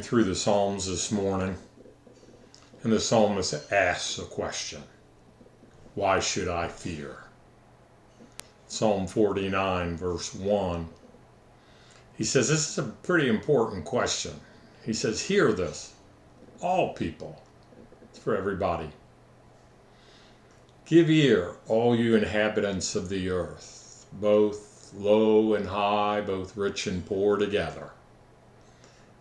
going through the Psalms this morning, and the psalmist asks a question. Why should I fear? Psalm 49, verse 1. He says, this is a pretty important question. He says, hear this, all people. It's for everybody. Give ear, all you inhabitants of the earth, both low and high, both rich and poor together.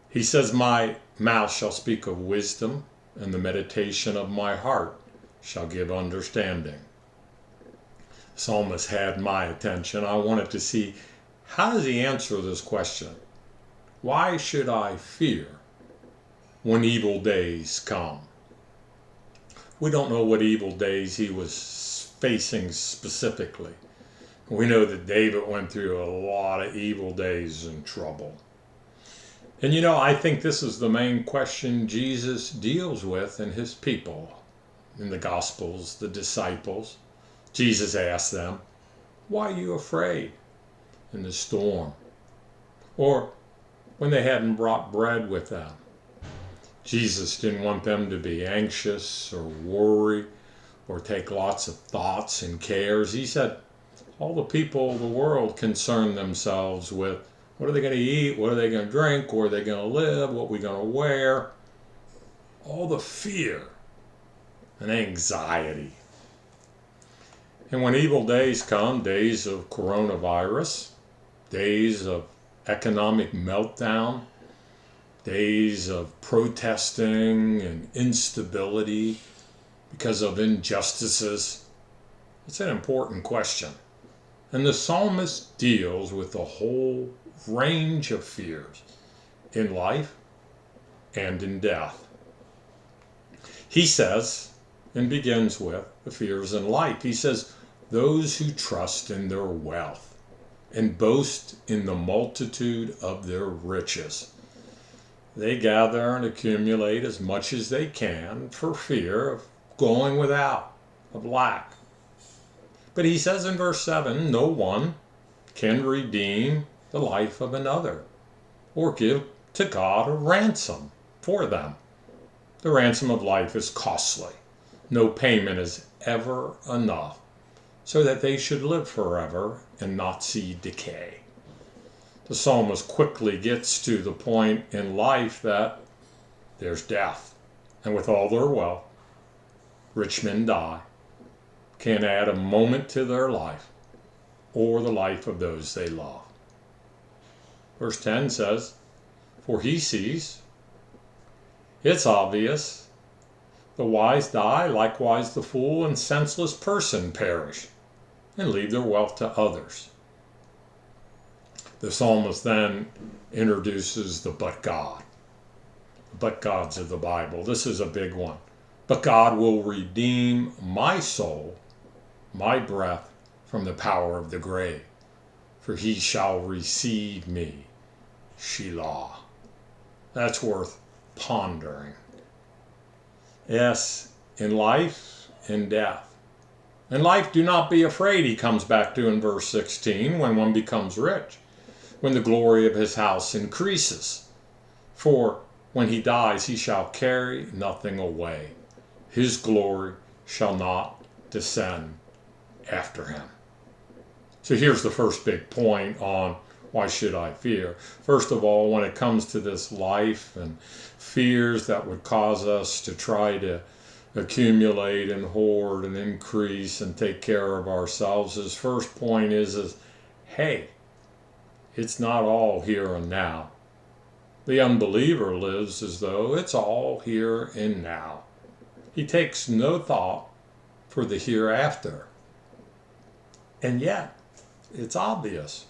He says, my mouth shall speak of wisdom, and the meditation of my heart shall give understanding. The psalmist had my attention. I wanted to see, how does he answer this question? Why should I fear when evil days come? We don't know what evil days he was facing specifically. We know that David went through a lot of evil days and trouble. And I think this is the main question Jesus deals with in his people. In the Gospels, the disciples, Jesus asked them, why are you afraid in the storm? Or when they hadn't brought bread with them. Jesus didn't want them to be anxious or worry or take lots of thoughts and cares. He said, all the people of the world concern themselves with what are they going to eat, what are they going to drink, where are they going to live, what are we going to wear. All the fear and anxiety. And when evil days come, days of coronavirus, days of economic meltdown, days of protesting and instability because of injustices, it's an important question. And the psalmist deals with the whole range of fears in life and in death. He says, and begins with the fears in life. He says, those who trust in their wealth and boast in the multitude of their riches. They gather and accumulate as much as they can for fear of going without, of lack. But he says in verse 7, no one can redeem the life of another or give to God a ransom for them. The ransom of life is costly. No payment is ever enough so that they should live forever and not see decay. The psalmist quickly gets to the point in life that there's death. And with all their wealth, rich men die, can't add a moment to their life or the life of those they love. Verse 10 says, for he sees, it's obvious, the wise die, likewise the fool and senseless person perish and leave their wealth to others. The psalmist then introduces the but God. The but gods of the Bible. This is a big one. But God will redeem my soul, my breath, from the power of the grave. For he shall receive me, Shelah. That's worth pondering. Yes, in life and death. In life, do not be afraid, he comes back to in verse 16, when one becomes rich, when the glory of his house increases. For when he dies, he shall carry nothing away. His glory shall not descend after him. So here's the first big point on why should I fear. First of all, when it comes to this life and fears that would cause us to try to accumulate and hoard and increase and take care of ourselves, his first point is hey, it's not all here and now. The unbeliever lives as though it's all here and now. He takes no thought for the hereafter. And yet, it's obvious.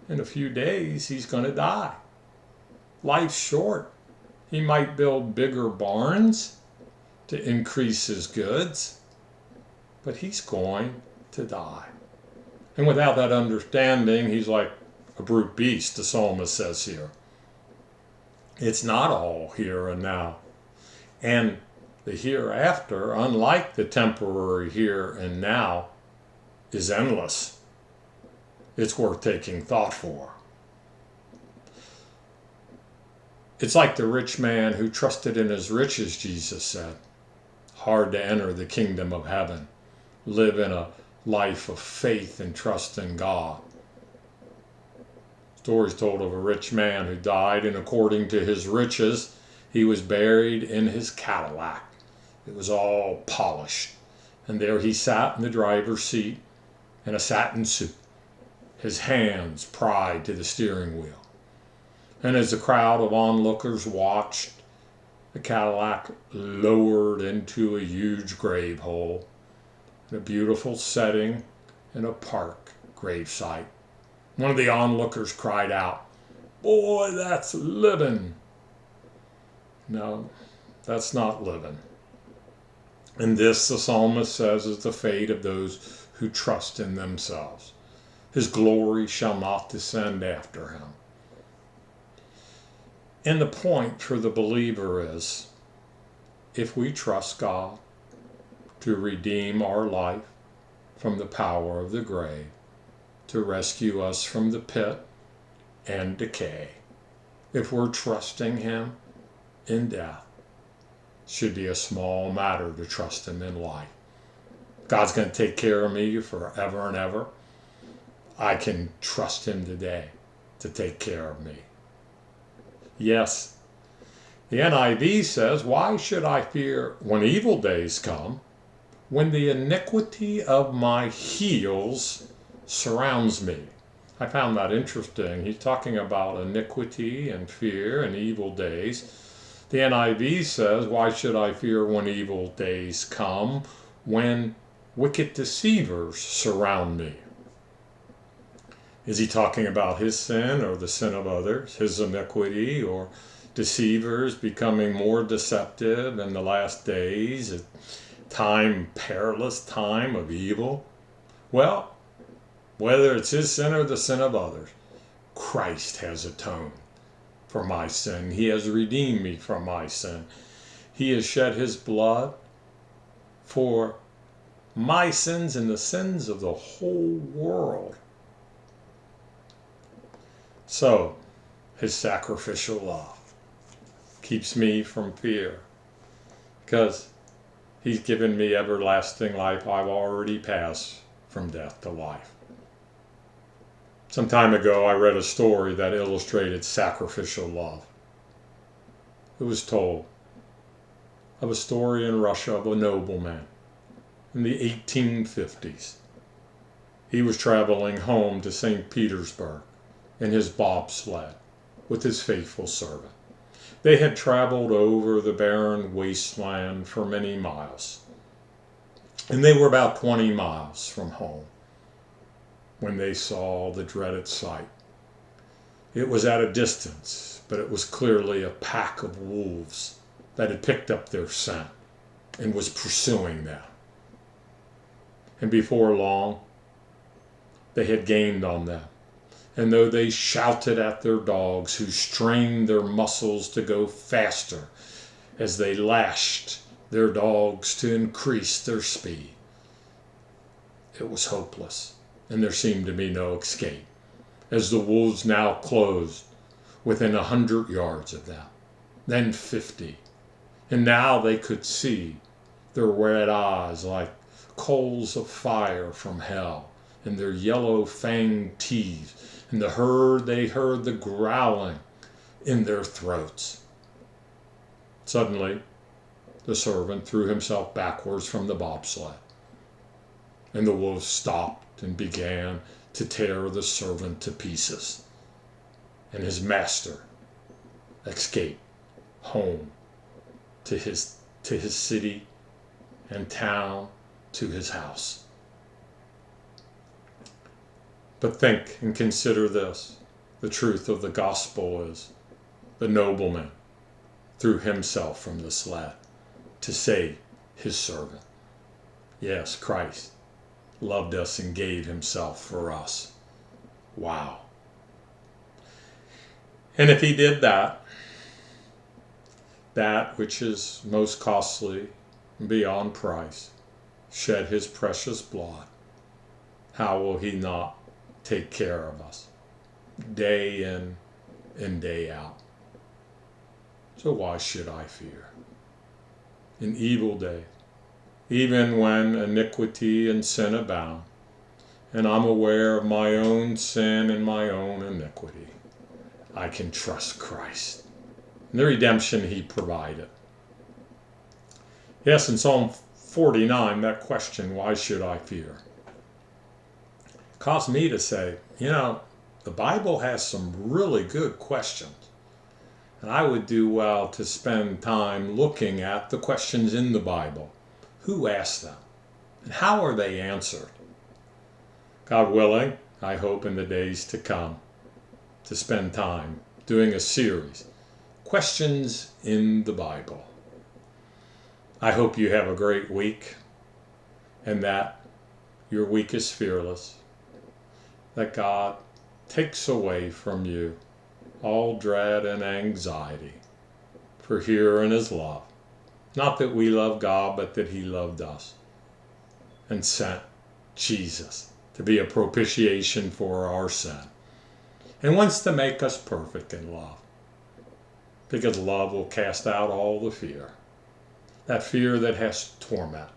In a few days, he's going to die. Life's short. He might build bigger barns to increase his goods, but he's going to die. And without that understanding, he's like a brute beast, the psalmist says here. It's not all here and now. And the hereafter, unlike the temporary here and now, is endless. It's worth taking thought for. It's like the rich man who trusted in his riches, Jesus said. Hard to enter the kingdom of heaven. Live in a life of faith and trust in God. Stories told of a rich man who died, and according to his riches, he was buried in his Cadillac. It was all polished, and there he sat in the driver's seat in a satin suit, his hands pried to the steering wheel. And as the crowd of onlookers watched, the Cadillac lowered into a huge grave hole, in a beautiful setting in a park gravesite. One of the onlookers cried out, "Boy, that's living." No, that's not living. And this, the psalmist says, is the fate of those who trust in themselves. His glory shall not descend after him. And the point for the believer is, if we trust God to redeem our life from the power of the grave, to rescue us from the pit and decay, if we're trusting him in death, should be a small matter to trust him in life. God's going to take care of me forever and ever. I can trust him today to take care of me. Yes, the NIV says, "Why should I fear when evil days come, when the iniquity of my heels surrounds me?" I found that interesting. He's talking about iniquity and fear and evil days. The NIV says, "Why should I fear when evil days come, when wicked deceivers surround me?" Is he talking about his sin or the sin of others, his iniquity, or deceivers becoming more deceptive in the last days, a perilous time of evil? Well, whether it's his sin or the sin of others, Christ has atoned for my sin. He has redeemed me from my sin. He has shed his blood for my sins and the sins of the whole world. So, his sacrificial love keeps me from fear, because he's given me everlasting life. I've already passed from death to life. Some time ago, I read a story that illustrated sacrificial love. It was told of a story in Russia of a nobleman in the 1850s. He was traveling home to St. Petersburg in his bobsled with his faithful servant. They had traveled over the barren wasteland for many miles, and they were about 20 miles from home when they saw the dreaded sight. It was at a distance, but it was clearly a pack of wolves that had picked up their scent and was pursuing them. And before long, they had gained on them. And though they shouted at their dogs, who strained their muscles to go faster as they lashed their dogs to increase their speed, it was hopeless, and there seemed to be no escape, as the wolves now closed within 100 yards of them, then 50, and now they could see their red eyes like coals of fire from hell, and their yellow fanged teeth, and they heard the growling in their throats. Suddenly, the servant threw himself backwards from the bobsled, and the wolves stopped and began to tear the servant to pieces, and his master escaped home to his city and town, to his house. But think and consider this. The truth of the gospel is the nobleman threw himself from the sled to save his servant. Yes, Christ loved us and gave himself for us. Wow. And if he did that which is most costly and beyond price, shed his precious blood, how will he not take care of us day in and day out? So why should I fear? In evil day, even when iniquity and sin abound, and I'm aware of my own sin and my own iniquity, I can trust Christ and the redemption he provided. Yes, in Psalm 49, that question, why should I fear, caused me to say, the Bible has some really good questions. And I would do well to spend time looking at the questions in the Bible. Who asked them? And how are they answered? God willing, I hope in the days to come to spend time doing a series, Questions in the Bible. I hope you have a great week and that your week is fearless, that God takes away from you all dread and anxiety, for here in his love, not that we love God, but that he loved us and sent Jesus to be a propitiation for our sin, and wants to make us perfect in love, because love will cast out all the fear, that fear that has torment,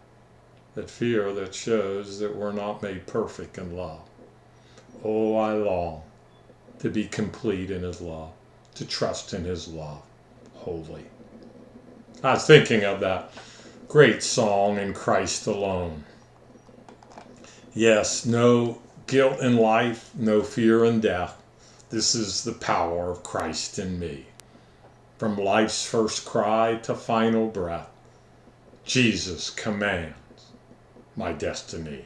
that fear that shows that we're not made perfect in love. Oh, I long to be complete in his love, to trust in his love wholly. I was thinking of that great song, In Christ Alone. Yes, no guilt in life, no fear in death. This is the power of Christ in me. From life's first cry to final breath, Jesus commands my destiny.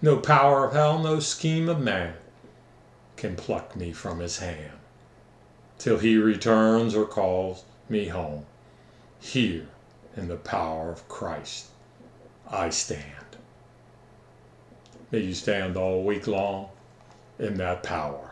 No power of hell, no scheme of man can pluck me from his hand, till he returns or calls me home. Here in the power of Christ I stand. May you stand all week long in that power.